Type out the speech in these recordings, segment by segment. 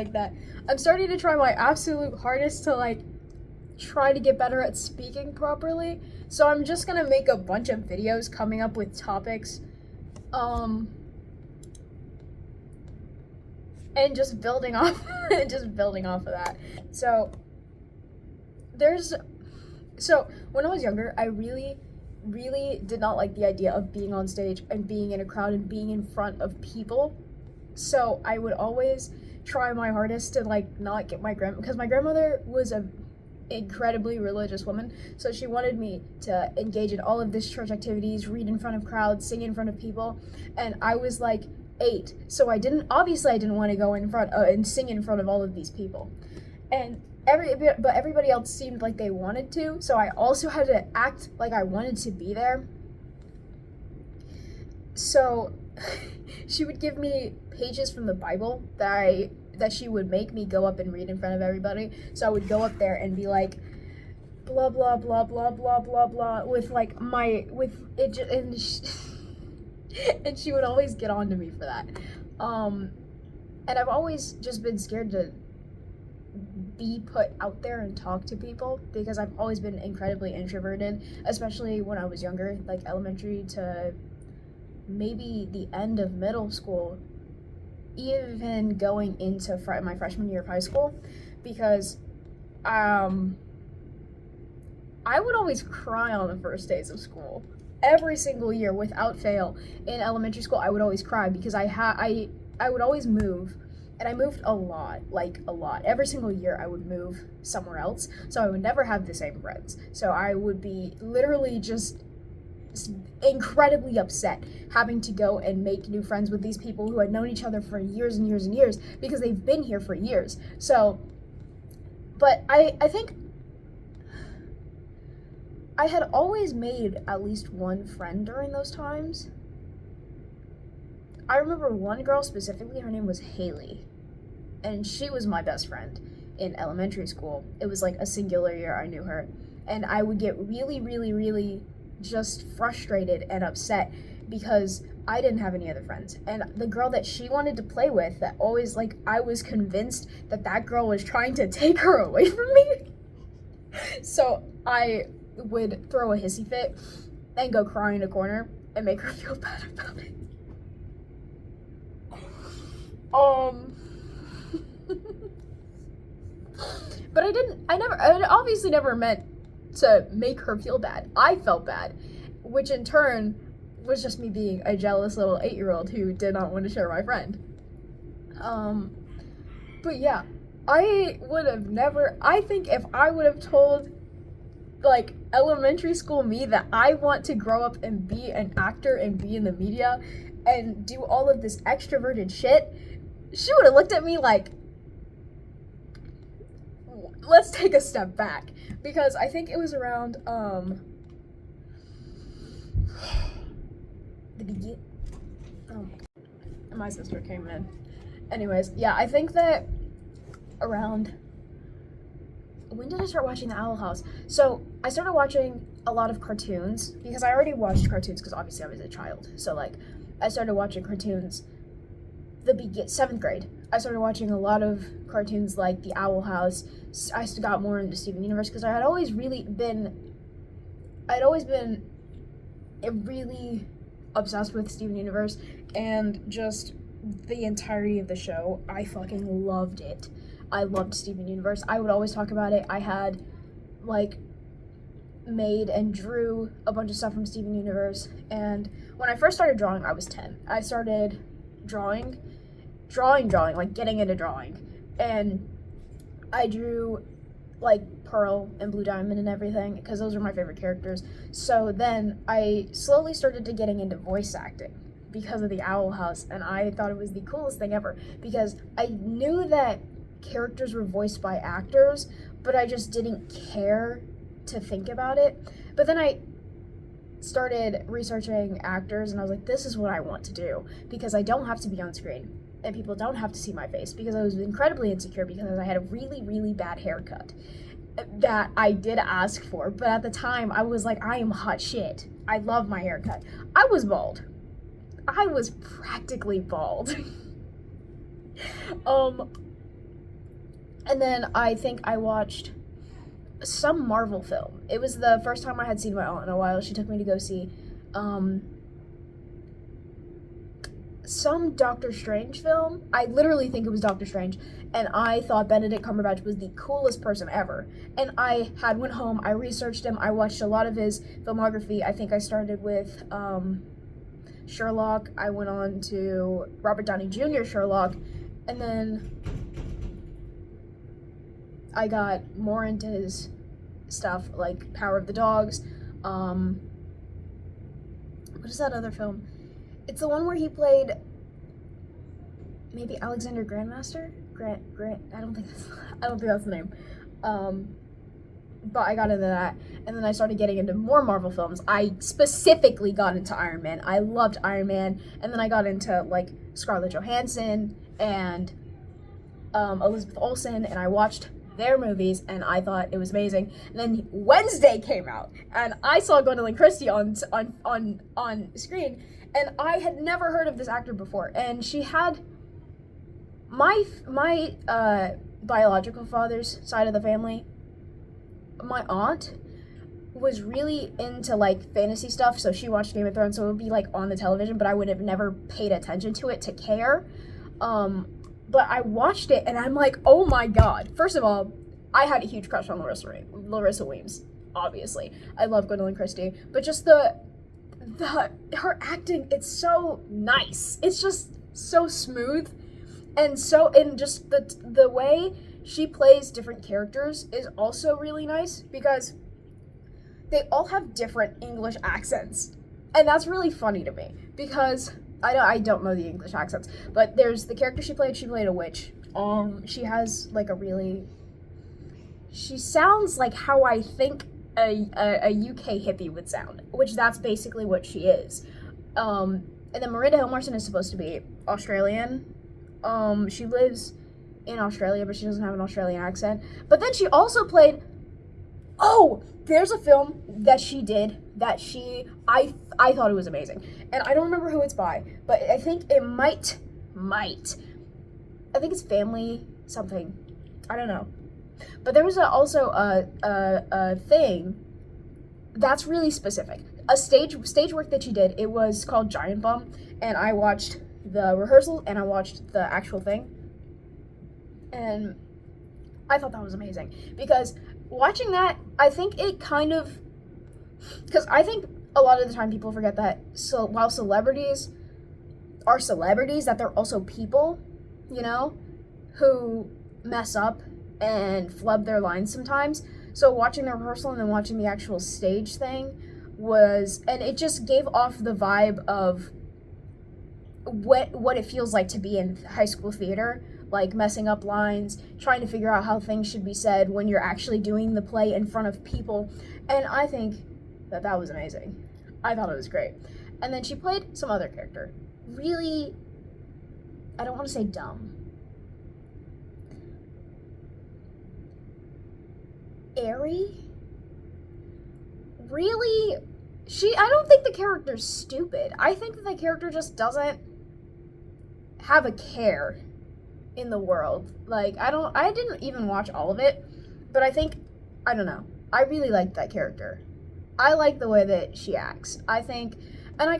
like that. I'm starting to try my absolute hardest to like try to get better at speaking properly. So I'm just gonna make a bunch of videos coming up with topics, and just building off of that. So when I was younger, I really did not like the idea of being on stage and being in a crowd and being in front of people. So I would always try my hardest to like not get because my grandmother was a incredibly religious woman, so she wanted me to engage in all of this church activities, read in front of crowds, sing in front of people, and I was like 8, so I didn't want to go in front and sing in front of all of these people, and everybody else seemed like they wanted to, so I also had to act like I wanted to be there. So she would give me pages from the Bible that she would make me go up and read in front of everybody. So I would go up there and be like, blah blah blah blah blah blah blah, with like and she would always get on to me for that. And I've always just been scared to be put out there and talk to people because I've always been incredibly introverted, especially when I was younger, like elementary to maybe the end of middle school, even going into my freshman year of high school, because I would always cry on the first days of school. Every single year, without fail, in elementary school, I would always cry because I would always move, and I moved a lot. Every single year, I would move somewhere else, so I would never have the same friends. So I would be literally just incredibly upset having to go and make new friends with these people who had known each other for years and years and years because they've been here for years. So, but I think I had always made at least one friend during those times. I remember one girl specifically, her name was Haley, and she was my best friend in elementary school. It was like a singular year I knew her, and I would get really just frustrated and upset because I didn't have any other friends. And the girl that she wanted to play with, that always, like, I was convinced that girl was trying to take her away from me. So I would throw a hissy fit and go cry in a corner and make her feel bad about it. But I obviously never meant to make her feel bad. I felt bad, which in turn was just me being a jealous little 8-year-old who did not want to share my friend. But yeah, I think if I would have told, like, elementary school me that I want to grow up and be an actor and be in the media and do all of this extroverted shit, she would have looked at me like, let's take a step back. Because I think it was around, my sister came in. Anyways, yeah, I think that around, when did I start watching The Owl House? So, I started watching a lot of cartoons, because I already watched cartoons, because obviously I was a child. So, like, I started watching cartoons 7th grade. I started watching a lot of cartoons like The Owl House. I got more into Steven Universe because I'd always been really obsessed with Steven Universe and just the entirety of the show. I fucking loved it. I loved Steven Universe. I would always talk about it. I had, like, made and drew a bunch of stuff from Steven Universe, and when I first started drawing, I was 10. I started drawing, like getting into drawing, and I drew like Pearl and Blue Diamond and everything because those were my favorite characters. So then I slowly started to getting into voice acting because of The Owl House, and I thought it was the coolest thing ever because I knew that characters were voiced by actors, but I just didn't care to think about it. But then I started researching actors, and I was like, this is what I want to do because I don't have to be on screen and people don't have to see my face, because I was incredibly insecure because I had a really bad haircut that I did ask for, but at the time I was like, I am hot shit. I love my haircut. I was bald. I was practically bald. And then I think I watched some Marvel film. It was the first time I had seen my aunt in a while. She took me to go see some Doctor Strange film. I literally think it was Doctor Strange, and I thought Benedict Cumberbatch was the coolest person ever. And I went home, I researched him, I watched a lot of his filmography. I think I started with Sherlock. I went on to Robert Downey Jr. Sherlock, and then I got more into his stuff, like Power of the Dogs. What is that other film? It's the one where he played maybe Alexander Grandmaster? Grant. I don't think that's the name. But I got into that, and then I started getting into more Marvel films. I specifically got into Iron Man. I loved Iron Man, and then I got into like Scarlett Johansson and Elizabeth Olsen, and I watched their movies, and I thought it was amazing. And then Wednesday came out, and I saw Gwendolyn Christie on screen, and I had never heard of this actor before. And she had my biological father's side of the family. My aunt was really into like fantasy stuff, so she watched Game of Thrones, so it would be like on the television, but I would have never paid attention to it to care. But I watched it, and I'm like, oh my god. First of all, I had a huge crush on Larissa Weems, obviously. I love Gwendolyn Christie, but just her acting, it's so nice. It's just so smooth, and just the way she plays different characters is also really nice, because they all have different English accents, and that's really funny to me, because I don't know the English accents, but there's the character she played a witch. She has like she sounds like how I think a UK hippie would sound, which that's basically what she is. And then Miranda Hill Marson is supposed to be Australian. She lives in Australia, but she doesn't have an Australian accent. But then she also played, there's a film that she did that I thought it was amazing. And I don't remember who it's by, but I think it might. I think it's Family something. I don't know. But there was also a thing that's really specific. A stage work that she did. It was called Giant Bomb, and I watched the rehearsal and I watched the actual thing. And I thought that was amazing, because watching that, I think it kind of, because I think a lot of the time people forget that while celebrities are celebrities, that they're also people, who mess up and flub their lines sometimes. So watching the rehearsal and then watching the actual stage thing and it just gave off the vibe of what it feels like to be in high school theater, like messing up lines, trying to figure out how things should be said when you're actually doing the play in front of people. And I think that was amazing. I thought it was great. And then she played some other character. Really, I don't want to say dumb. Airy? Really? I don't think the character's stupid. I think that the character just doesn't have a care in the world. Like, I didn't even watch all of it, but I don't know. I really liked that character. I like the way that she acts. I think, and I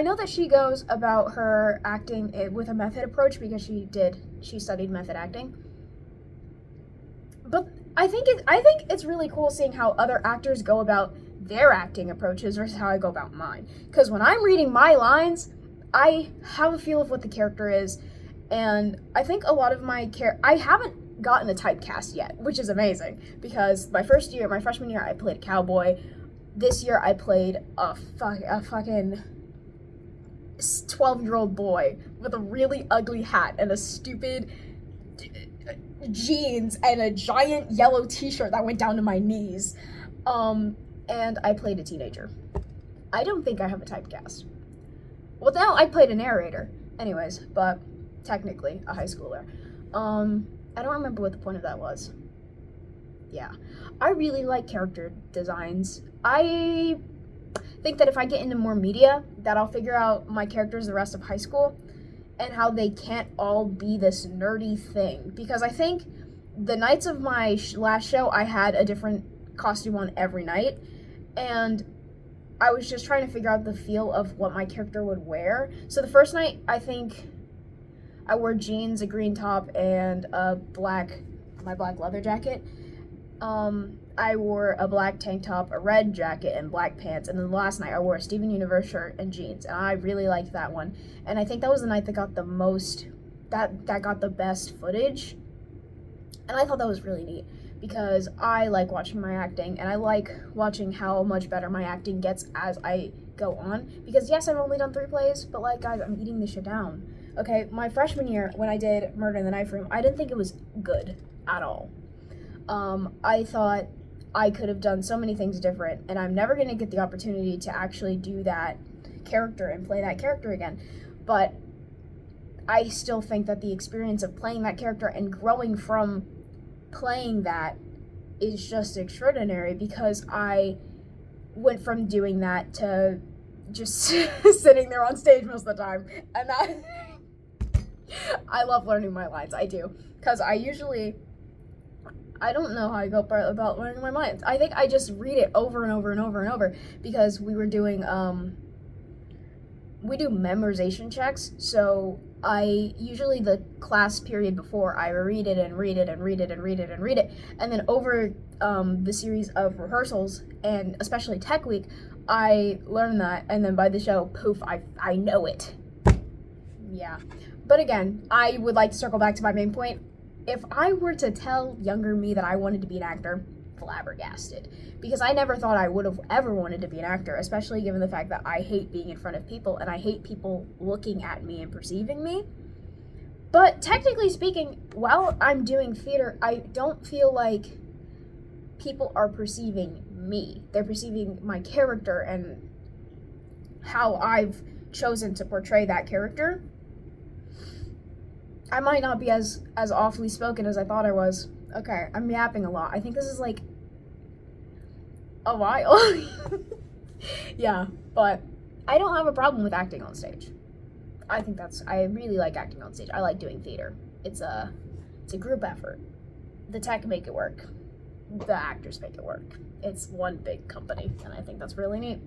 know that she goes about her acting with a method approach, because she studied method acting. But I think it's really cool seeing how other actors go about their acting approaches versus how I go about mine. Because when I'm reading my lines, I have a feel of what the character is, and I think a lot of I haven't gotten a typecast yet, which is amazing, because my freshman year, I played a cowboy. This year, I played a fucking 12-year-old boy with a really ugly hat and a stupid jeans and a giant yellow t-shirt that went down to my knees. And I played a teenager. I don't think I have a typecast. Well, now I played a narrator. Anyways, but technically a high schooler. I don't remember what the point of that was. Yeah. I really like character designs. I think that if I get into more media, that I'll figure out my characters the rest of high school. and how they can't all be this nerdy thing. Because I think the nights of my last show, I had a different costume on every night, and I was just trying to figure out the feel of what my character would wear. So the first night, I think I wore jeans, a green top, and my black leather jacket. I wore a black tank top, a red jacket, and black pants. And then the last night, I wore a Steven Universe shirt and jeans. And I really liked that one. And I think that was the night that got the most, that got the best footage. And I thought that was really neat, because I like watching my acting, and I like watching how much better my acting gets as I go on. Because yes, I've only done 3 plays, but like, guys, I'm eating this shit down. Okay, my freshman year, when I did Murder in the Knife Room, I didn't think it was good at all. I thought I could have done so many things different, and I'm never going to get the opportunity to actually do that character and play that character again. But I still think that the experience of playing that character and growing from playing that is just extraordinary, because I went from doing that to just sitting there on stage most of the time. And that I love learning my lines. I do. Because I don't know how I go about learning my lines. I think I just read it over and over and over and over, because we were doing, we do memorization checks. So I usually, the class period before, I read it and read it and read it and read it and read it. And then over the series of rehearsals, and especially Tech Week, I learn that. And then by the show, poof, I know it. Yeah. But again, I would like to circle back to my main point. If I were to tell younger me that I wanted to be an actor, flabbergasted. Because I never thought I would have ever wanted to be an actor, especially given the fact that I hate being in front of people, and I hate people looking at me and perceiving me. But technically speaking, while I'm doing theater, I don't feel like people are perceiving me. They're perceiving my character and how I've chosen to portray that character. I might not be as awfully spoken as I thought I was. Okay, I'm yapping a lot. I think this is like a while. Yeah, but I don't have a problem with acting on stage. I really like acting on stage. I like doing theater. It's a group effort. The tech make it work. The actors make it work. It's one big company, and I think that's really neat.